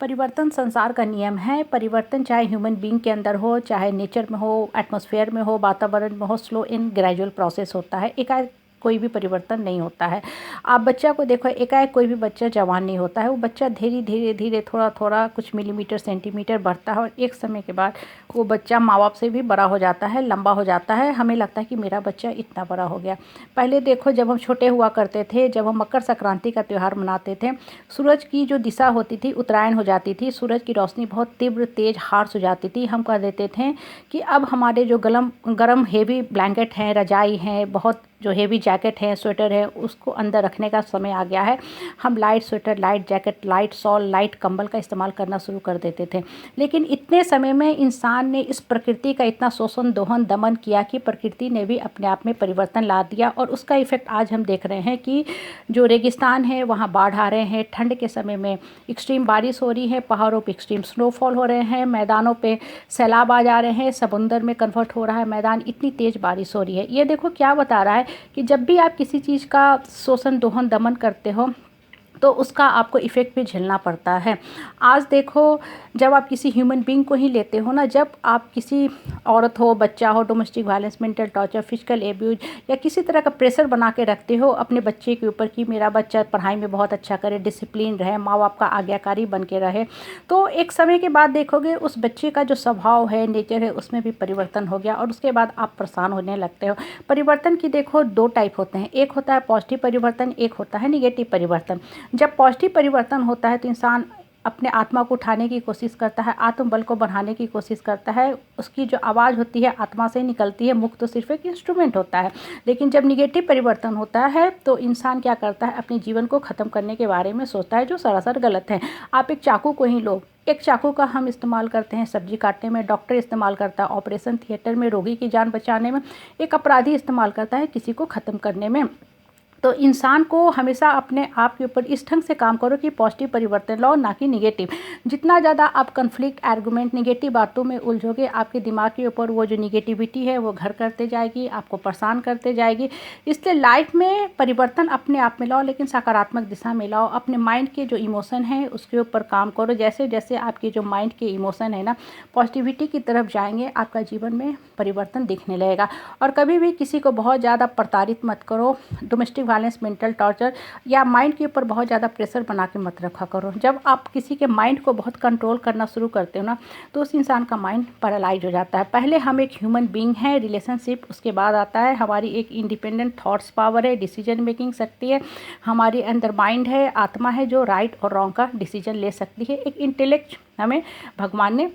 परिवर्तन संसार का नियम है। परिवर्तन चाहे ह्यूमन बीइंग के अंदर हो, चाहे नेचर में हो, एटमॉस्फेयर में हो, वातावरण में हो, स्लो एंड ग्रेजुअल प्रोसेस होता है। एकाएक कोई भी परिवर्तन नहीं होता है। आप बच्चा को देखो, एकाएक कोई भी बच्चा जवान नहीं होता है। वो बच्चा धीरे धीरे धीरे थोड़ा थोड़ा कुछ मिलीमीटर सेंटीमीटर बढ़ता है और एक समय के बाद वो बच्चा माँ बाप से भी बड़ा हो जाता है, लंबा हो जाता है। हमें लगता है कि मेरा बच्चा इतना बड़ा हो गया। पहले देखो, जब हम छोटे हुआ करते थे, जब हम मकर संक्रांति का त्यौहार मनाते थे, सूरज की जो दिशा होती थी उत्तरायण हो जाती थी, सूरज की रोशनी बहुत तीव्र तेज हार्श हो जाती थी। हम कह देते थे कि अब हमारे जो गरम हेवी ब्लैंकेट हैं, रजाई हैं, बहुत जो हेवी जैकेट है, स्वेटर है, उसको अंदर रखने का समय आ गया है। हम light sweater, light jacket, light shawl, light कंबल का इस्तेमाल करना शुरू कर देते थे। लेकिन इतने समय में इंसान ने इस प्रकृति का इतना शोषण, दोहन, दमन किया कि प्रकृति ने भी अपने आप में परिवर्तन ला दिया और उसका इफेक्ट आज हम देख रहे हैं कि जो रेगिस्तान है वहाँ बाढ़ आ रहे हैं, ठंड के समय में एक्सट्रीम बारिश हो रही है, पहाड़ों पे एक्सट्रीम स्नोफॉल हो रहे हैं, मैदानों पे सैलाब आ जा रहे हैं, समुंदर में कन्वर्ट हो रहा है मैदान, इतनी तेज़ बारिश हो रही है। ये देखो क्या बता रहा है कि जब भी आप किसी चीज़ का शोषण, दोहन, दमन करते हो तो उसका आपको इफ़ेक्ट भी झेलना पड़ता है। आज देखो, जब आप किसी ह्यूमन बीइंग को ही लेते हो ना, जब आप किसी औरत हो, बच्चा हो, domestic violence, mental torture, physical abuse या किसी तरह का प्रेशर बना के रखते हो अपने बच्चे के ऊपर कि मेरा बच्चा पढ़ाई में बहुत अच्छा करे, डिसिप्लिन रहे, माँ बाप का आज्ञाकारी बन के रहे, तो एक समय के बाद देखोगे उस बच्चे का जो स्वभाव है, नेचर है, उसमें भी परिवर्तन हो गया और उसके बाद आप परेशान होने लगते हो। परिवर्तन की देखो दो टाइप होते हैं, एक होता है पॉजिटिव परिवर्तन, एक होता है निगेटिव परिवर्तन। जब पॉजिटिव परिवर्तन होता है तो इंसान अपने आत्मा को उठाने की कोशिश करता है, आत्मबल को बढ़ाने की कोशिश करता है, उसकी जो आवाज़ होती है आत्मा से निकलती है, मुख तो सिर्फ एक इंस्ट्रूमेंट होता है। लेकिन जब निगेटिव परिवर्तन होता है तो इंसान क्या करता है, अपने जीवन को ख़त्म करने के बारे में सोचता है, जो सरासर गलत है। आप एक चाकू को ही लो, एक चाकू का हम इस्तेमाल करते हैं सब्जी काटने में, डॉक्टर इस्तेमाल करता है ऑपरेशन थिएटर में रोगी की जान बचाने में, एक अपराधी इस्तेमाल करता है किसी को ख़त्म करने में। तो इंसान को हमेशा अपने आप के ऊपर इस ढंग से काम करो कि पॉजिटिव परिवर्तन लाओ, ना कि निगेटिव। जितना ज़्यादा आप कन्फ्लिक्ट, आर्गुमेंट, निगेटिव बातों में उलझोगे, आपके दिमाग के ऊपर वो जो निगेटिविटी है वो घर करते जाएगी, आपको परेशान करते जाएगी। इसलिए लाइफ में परिवर्तन अपने आप में लाओ, लेकिन सकारात्मक दिशा में लाओ। अपने माइंड के जो इमोशन हैं उसके ऊपर काम करो। जैसे जैसे आपके जो माइंड के इमोशन है ना पॉजिटिविटी की तरफ जाएंगे, आपका जीवन में परिवर्तन दिखने लगेगा। और कभी भी किसी को बहुत ज़्यादा प्रताड़ित मत करो, डोमेस्टिक वायलेंस, मेंटल टॉर्चर या माइंड के ऊपर बहुत ज़्यादा प्रेशर बना के मत रखा करो। जब आप किसी के माइंड को बहुत कंट्रोल करना शुरू करते हो ना तो उस इंसान का माइंड पैरालाइज हो जाता है। पहले हम एक ह्यूमन बीइंग है, रिलेशनशिप, उसके बाद आता है हमारी एक इंडिपेंडेंट थॉट्स पावर है, डिसीजन मेकिंग शक्ति है, हमारे अंदर माइंड है, आत्मा है जो राइट और रॉन्ग का डिसीजन ले सकती है। एक इंटेलेक्ट हमें भगवान ने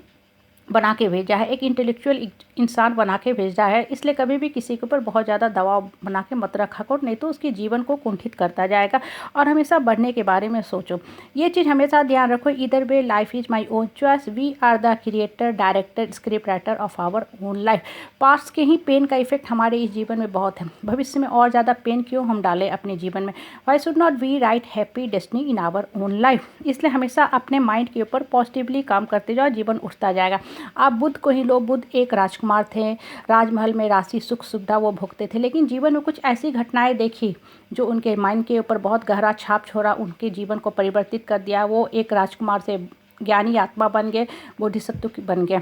बना के भेजा है, एक इंटेलेक्चुअल इंसान बना के भेजा है। इसलिए कभी भी किसी के ऊपर बहुत ज़्यादा दबाव बना के मत रखा करो, नहीं तो उसके जीवन को कुंठित करता जाएगा। और हमेशा बढ़ने के बारे में सोचो, ये चीज़ हमेशा ध्यान रखो, either way life is my own choice, we are the creator, director, script writer of our own life. Past के ही पेन का इफेक्ट हमारे इस जीवन में बहुत है, भविष्य में और ज़्यादा पेन क्यों हम डालें अपने जीवन में। Why should not we write happy destiny in our own life. इसलिए हमेशा अपने माइंड के ऊपर पॉजिटिवली काम करते जाओ, जीवन उठता जाएगा। आप बुद्ध को ही लो, बुद्ध एक राजकुमार थे, राजमहल में राशि सुख सुविधा वो भोगते थे, लेकिन जीवन में कुछ ऐसी घटनाएं देखी जो उनके माइंड के ऊपर बहुत गहरा छाप छोड़ा, उनके जीवन को परिवर्तित कर दिया। वो एक राजकुमार से ज्ञानी आत्मा बन गए, बोधिसत्व बन गए।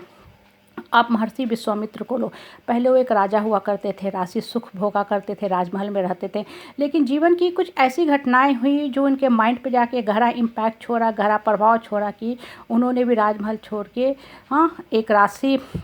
आप महर्षि विश्वामित्र को लो, पहले वो एक राजा हुआ करते थे, राशि सुख भोगा करते थे, राजमहल में रहते थे, लेकिन जीवन की कुछ ऐसी घटनाएं हुई जो उनके माइंड पे जाके गहरा इम्पैक्ट छोड़ा, गहरा प्रभाव छोड़ा कि उन्होंने भी राजमहल छोड़ के एक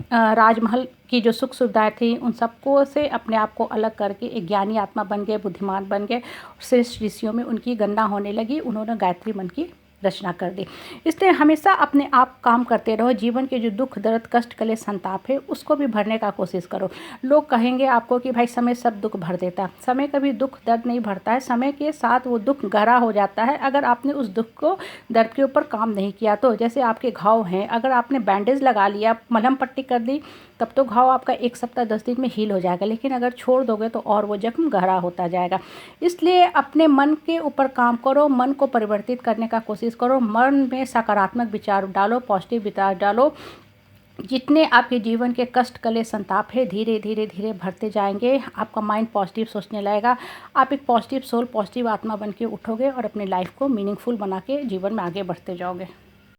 राजमहल की जो सुख सुविधाएं थी उन सबको से अपने आप को अलग करके एक ज्ञानी आत्मा बन गए, बुद्धिमान बन गए। श्रेष्ठ ऋषियों में उनकी गणना होने लगी, उन्होंने गायत्री मंत्र की रचना कर दी। इसलिए हमेशा अपने आप काम करते रहो। जीवन के जो दुख, दर्द, कष्ट, कलेश, संताप है उसको भी भरने का कोशिश करो। लोग कहेंगे आपको कि भाई समय सब दुख भर देता है, समय कभी दुख दर्द नहीं भरता है, समय के साथ वो दुख गहरा हो जाता है अगर आपने उस दुख को, दर्द के ऊपर काम नहीं किया तो। जैसे आपके घाव हैं, अगर आपने बैंडेज लगा लिया, मलहम पट्टी कर दी, तब तो घाव आपका 1 सप्ताह 10 दिन में हील हो जाएगा, लेकिन अगर छोड़ दोगे तो और वो जख्म गहरा होता जाएगा। इसलिए अपने मन के ऊपर काम करो, मन को परिवर्तित करने का कोशिश करो, मन में सकारात्मक विचार डालो, पॉजिटिव विचार डालो। जितने आपके जीवन के कष्ट, कलेश, संताप है धीरे धीरे धीरे भरते जाएंगे, आपका माइंड पॉजिटिव सोचने लगेगा, आप एक पॉजिटिव सोल, पॉजिटिव आत्मा बन के उठोगे और अपनी लाइफ को मीनिंगफुल बना के जीवन में आगे बढ़ते जाओगे।